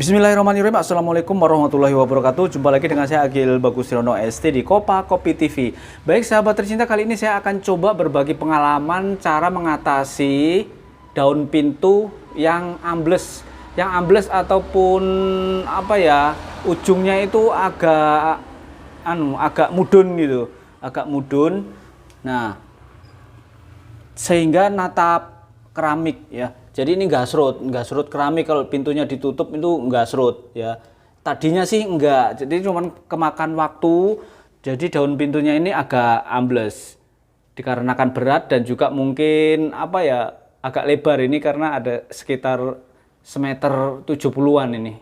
Bismillahirrahmanirrahim. Assalamualaikum warahmatullahi wabarakatuh. Jumpa lagi dengan saya Agil Bagustiono ST di Kopa Kopi TV. Baik sahabat tercinta, kali ini saya akan coba berbagi pengalaman cara mengatasi daun pintu yang ambles. Yang ambles ataupun apa ya, ujungnya itu agak mudun gitu. Agak mudun. Nah, sehingga natap keramik ya. Jadi ini nggak serut keramik. Kalau pintunya ditutup itu nggak serut ya. Tadinya sih enggak, jadi cuman kemakan waktu. Jadi daun pintunya ini agak ambles dikarenakan berat dan juga mungkin apa ya, agak lebar ini karena ada sekitar semeter 70-an ini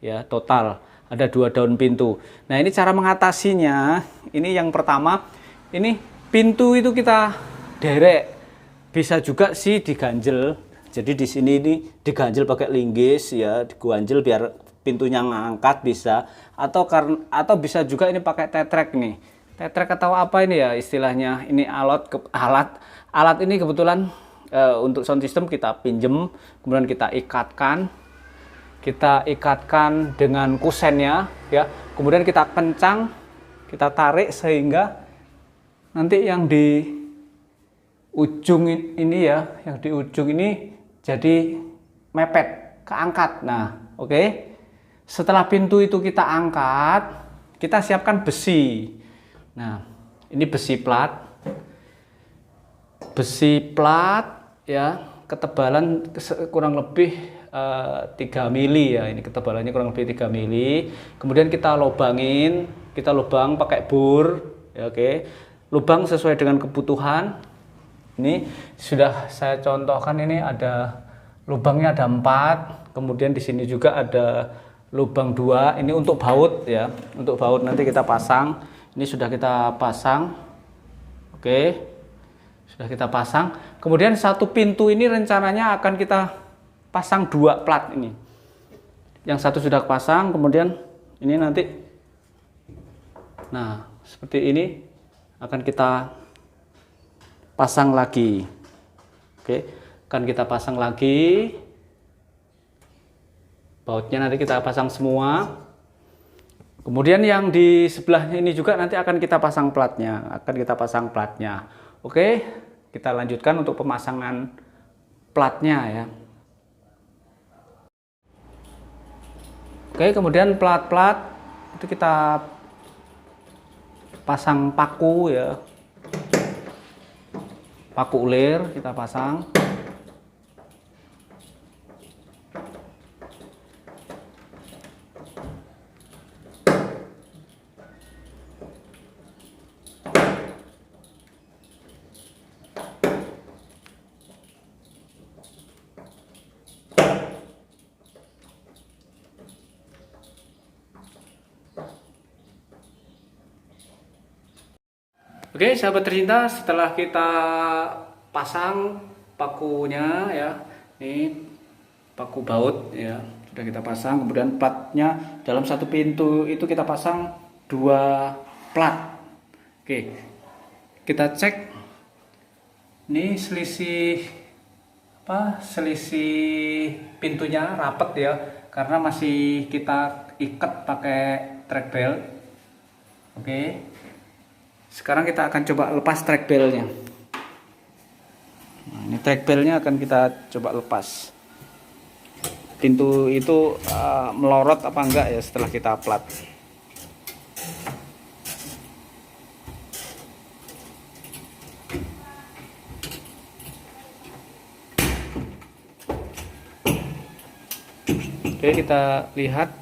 ya total. Ada 2 daun pintu. Nah, ini cara mengatasinya. Ini yang pertama, ini pintu itu kita derek. Bisa juga sih diganjel. Jadi di sini ini diganjel pakai linggis ya, diganjel biar pintunya ngangkat bisa. Atau bisa juga ini pakai tetrek nih. Tetrek atau apa ini ya istilahnya? Ini alat ini kebetulan untuk sound system kita pinjem, kemudian kita ikatkan dengan kusennya ya. Kemudian kita kencang, kita tarik sehingga nanti yang di ujung ini ya, yang di ujung ini jadi mepet, keangkat. Nah, oke. Setelah pintu itu kita angkat, kita siapkan besi. Nah, ini besi plat. Besi plat ya, ketebalan kurang lebih 3 mili ya. Ini ketebalannya kurang lebih 3 mili. Kemudian kita lubangin, kita lubang pakai bor, ya, oke. Lubang sesuai dengan kebutuhan. Ini sudah saya contohkan, ini ada lubangnya ada 4, kemudian di sini juga ada lubang 2, ini untuk baut ya, untuk baut nanti kita pasang. Ini sudah kita pasang, oke, sudah kita pasang. Kemudian satu pintu ini rencananya akan kita pasang 2 plat ini. Yang satu sudah pasang, kemudian ini nanti, nah seperti ini akan kita pasang lagi. Oke, akan kita pasang lagi. Bautnya nanti kita pasang semua. Kemudian yang di sebelahnya ini juga nanti akan kita pasang platnya, Oke, kita lanjutkan untuk pemasangan platnya ya. Oke, kemudian plat-plat itu kita pasang paku ya. Paku ulir kita pasang. Oke, sahabat tercinta, setelah kita pasang pakunya ya, ini paku baut ya, sudah kita pasang. Kemudian platnya dalam satu pintu itu kita pasang 2 plat. Oke, kita cek. Ini selisih pintunya rapet ya, karena masih kita ikat pakai track belt. Oke. Sekarang kita akan coba lepas track belnya. Nah, ini track belnya akan kita coba lepas. Pintu itu melorot apa enggak ya setelah kita plat. Oke, kita lihat.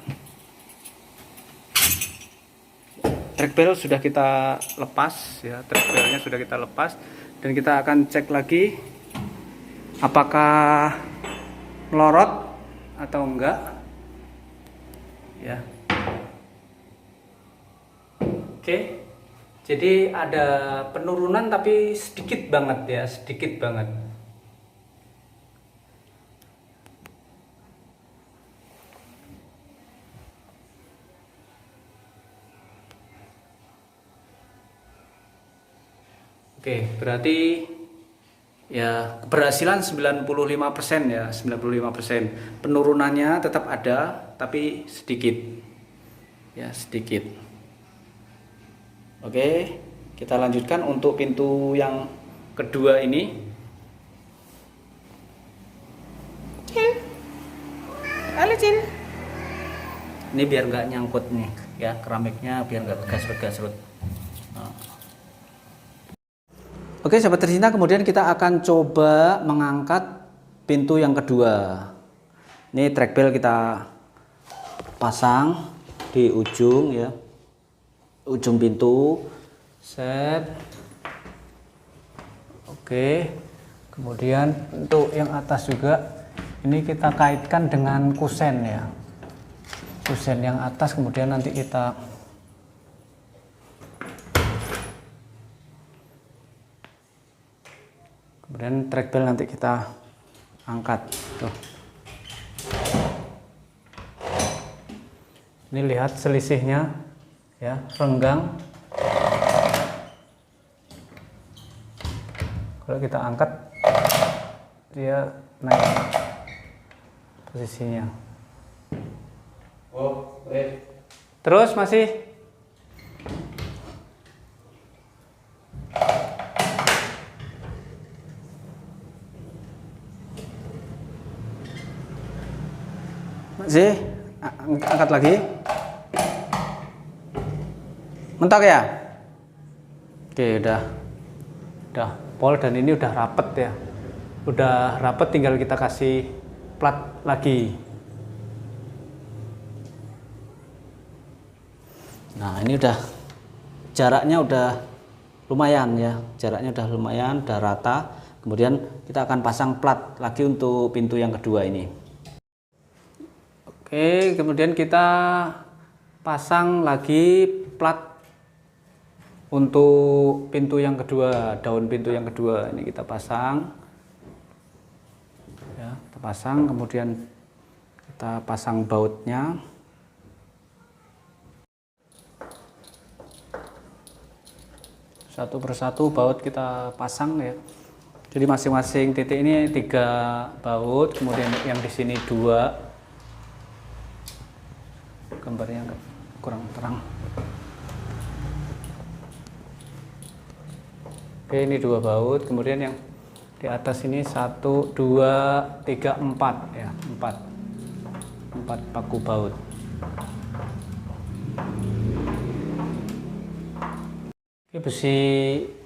Track belt sudah kita lepas ya, track beltnya sudah kita lepas, dan kita akan cek lagi apakah melorot atau enggak ya. Oke, jadi ada penurunan tapi sedikit banget ya, sedikit banget. Oke, berarti ya keberhasilan 95% ya, 95%. Penurunannya tetap ada tapi sedikit. Ya, sedikit. Oke, kita lanjutkan untuk pintu yang kedua ini. Cil. Halo, Cil. Ini biar nggak nyangkut nih ya, keramiknya biar nggak gasrut-gasrut. Nah. Oke, sahabat tercinta, kemudian kita akan coba mengangkat pintu yang kedua. Ini track bell kita pasang di ujung ya, ujung pintu. Set. Oke, kemudian untuk yang atas juga ini kita kaitkan dengan kusen ya, kusen yang atas. Kemudian nanti kita track bell nanti kita angkat tuh. Ini lihat selisihnya ya, renggang. Kalau kita angkat dia naik posisinya. Terus masih angkat lagi. Mentok ya? Oke, udah pol dan ini udah rapet ya. Udah rapet, tinggal kita kasih plat lagi. Nah, ini udah jaraknya udah lumayan ya. Jaraknya udah lumayan, udah rata. Kemudian kita akan pasang plat lagi untuk pintu yang kedua ini. Oke, kemudian kita pasang lagi plat untuk pintu yang kedua, daun pintu yang kedua ini kita pasang. Ya, kita pasang, kemudian kita pasang bautnya. Satu persatu baut kita pasang ya. Jadi masing-masing titik ini 3 baut, kemudian yang di sini 2. Gambarnya kurang terang. Oke, ini 2 baut, kemudian yang di atas ini 1, 2, 3, 4 ya, 4 paku baut. Oke, besi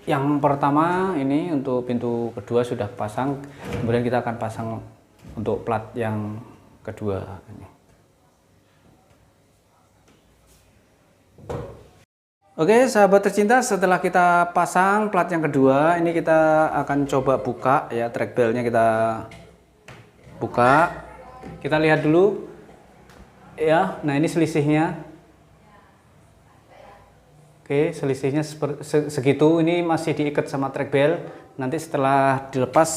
yang pertama ini untuk pintu kedua sudah pasang, kemudian kita akan pasang untuk plat yang kedua ini. Oke, sahabat tercinta, setelah kita pasang plat yang kedua, ini kita akan coba buka ya, track bellnya kita buka. Kita lihat dulu ya. Nah, ini selisihnya. Oke, selisihnya segitu. Ini masih diikat sama track bell. Nanti setelah dilepas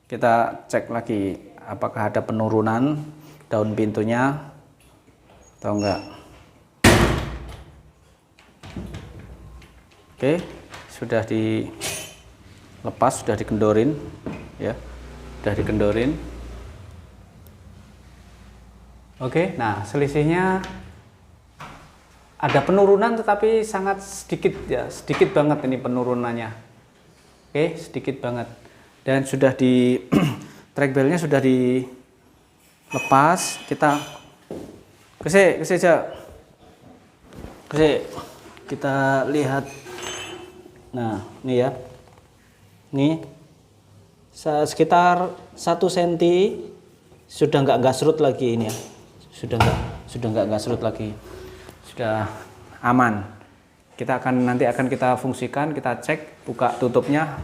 kita cek lagi apakah ada penurunan daun pintunya atau enggak. Oke, sudah dilepas, sudah dikendorin ya, sudah dikendorin. Oke, nah selisihnya ada penurunan tetapi sangat sedikit ya, sedikit banget ini penurunannya. Oke, sedikit banget. Dan sudah di track bellnya sudah dilepas. Kita kita lihat. Nah, ini ya, ini sekitar 1 cm sudah nggak gasrut lagi ini ya, sudah nggak gasrut lagi, sudah aman. Nanti akan kita fungsikan, kita cek buka tutupnya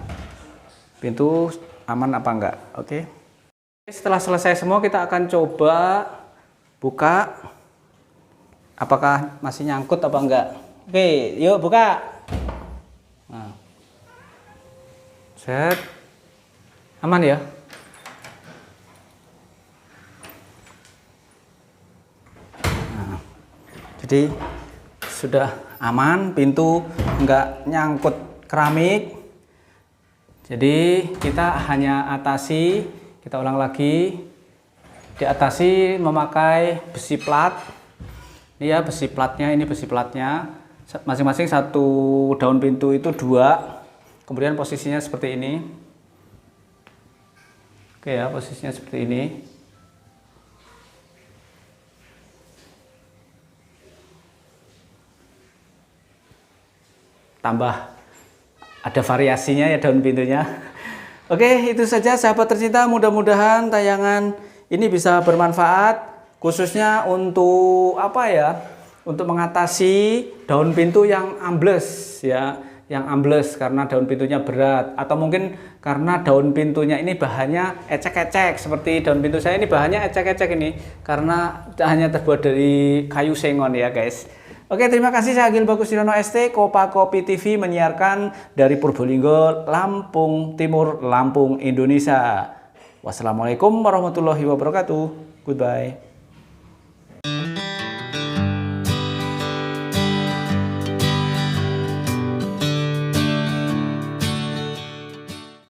pintu aman apa enggak. Oke. Setelah selesai semua kita akan coba buka apakah masih nyangkut apa enggak. Oke, yuk buka. Nah, set, aman ya. Nah, jadi sudah aman, pintu enggak nyangkut keramik Jadi kita hanya atasi, kita ulang lagi, diatasi memakai besi plat. Ini ya besi platnya, ini besi platnya. Masing-masing satu daun pintu itu 2. Kemudian posisinya seperti ini. Oke ya, posisinya seperti ini. Tambah ada variasinya ya daun pintunya. Oke, itu saja sahabat tercinta, mudah-mudahan tayangan ini bisa bermanfaat khususnya untuk apa ya? Untuk mengatasi daun pintu yang ambles ya, yang ambles karena daun pintunya berat atau mungkin karena daun pintunya ini bahannya ecek-ecek seperti daun pintu saya ini bahannya ecek-ecek ini karena hanya terbuat dari kayu sengon ya, guys. Oke, terima kasih. Saya Agil Bagus Dirono ST, Kopa Kopi TV menyiarkan dari Purbolinggo, Lampung Timur, Lampung, Indonesia. Wassalamualaikum warahmatullahi wabarakatuh. Goodbye.